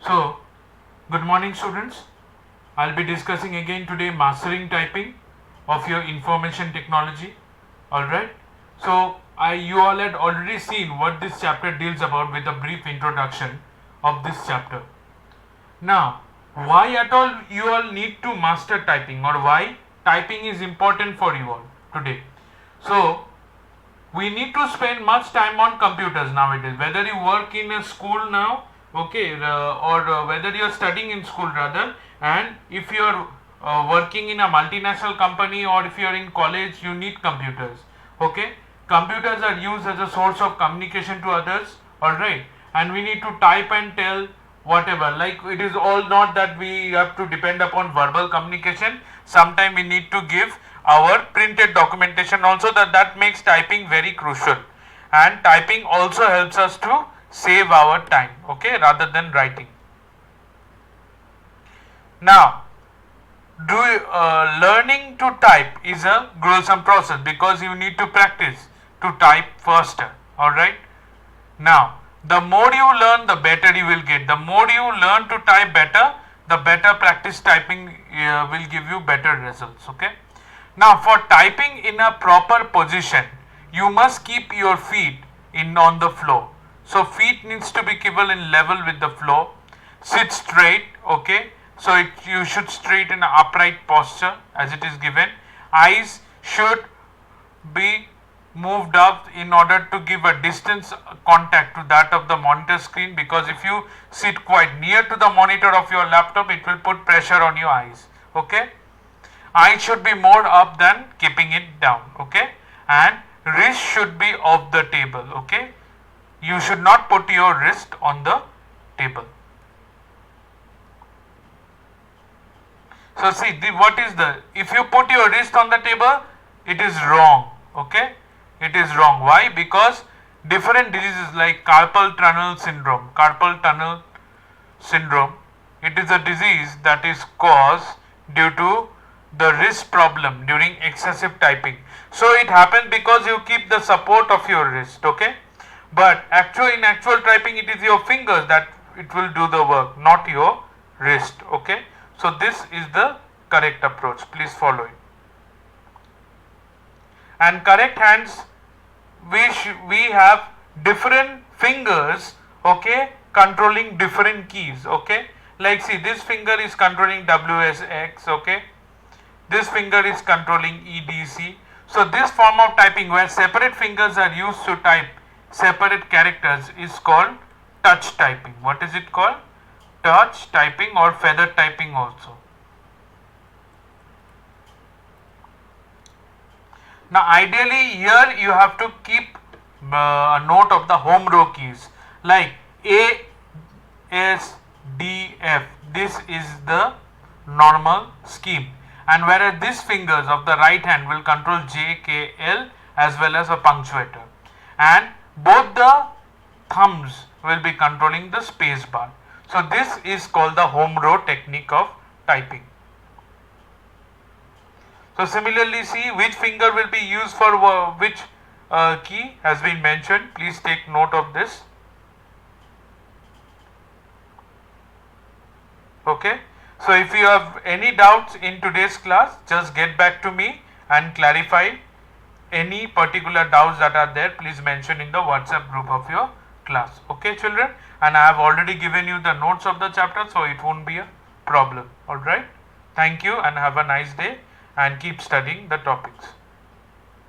So, good morning students. I'll be discussing again today mastering typing of your information technology. Alright. So, you all had already seen what this chapter deals about with a brief introduction of this chapter. Now, why at all you all need to master typing, or why typing is important for you all today? So, we need to spend much time on computers nowadays, whether you work in a school now, okay, or whether you are studying in school rather, and if you are working in a multinational company, or if you are in college, you need computers. Okay, computers are used as a source of communication to others, all right, and we need to type and tell whatever, like it is all not that we have to depend upon verbal communication. Sometimes we need to give our printed documentation also, that makes typing very crucial, and typing also helps us to save our time, okay, rather than writing. Now, learning to type is a gruesome process because you need to practice to type faster, alright. Now, the more you learn, the better you will get. The more you learn to type better, the better practice typing will give you better results, okay. Now, for typing in a proper position, you must keep your feet on the floor. So, feet needs to be kept in level with the floor. Sit straight, okay. So, you should straight in an upright posture as it is given. Eyes should be moved up in order to give a distance contact to that of the monitor screen, because if you sit quite near to the monitor of your laptop, it will put pressure on your eyes, okay. Eyes should be more up than keeping it down, okay, and wrist should be off the table, okay. You should not put your wrist on the table. So see, what is if you put your wrist on the table, it is wrong, okay, it is wrong. Why? Because different diseases like carpal tunnel syndrome, it is a disease that is caused due to the wrist problem during excessive typing. So it happens because you keep the support of your wrist, okay, but in actual typing, it is your fingers that it will do the work, not your wrist, okay. So this is the correct approach, please follow it. And correct hands, we have different fingers, okay, controlling different keys, okay. Like see, this finger is controlling WSX, okay, this finger is controlling EDC. So this form of typing where separate fingers are used to type separate characters is called touch typing. What is it called? Touch typing or feather typing also. Now ideally here you have to keep a note of the home row keys like A, S, D, F. This is the normal scheme, and whereas these fingers of the right hand will control J, K, L as well as a punctuator, and both the thumbs will be controlling the space bar. So this is called the home row technique of typing. So similarly, see which finger will be used for which key has been mentioned. Please take note of this. Okay. So if you have any doubts in today's class, just get back to me and clarify any particular doubts that are there. Please mention in the WhatsApp group of your class. Okay children, and I have already given you the notes of the chapter, so it won't be a problem. Alright. Thank you and have a nice day, and keep studying the topics.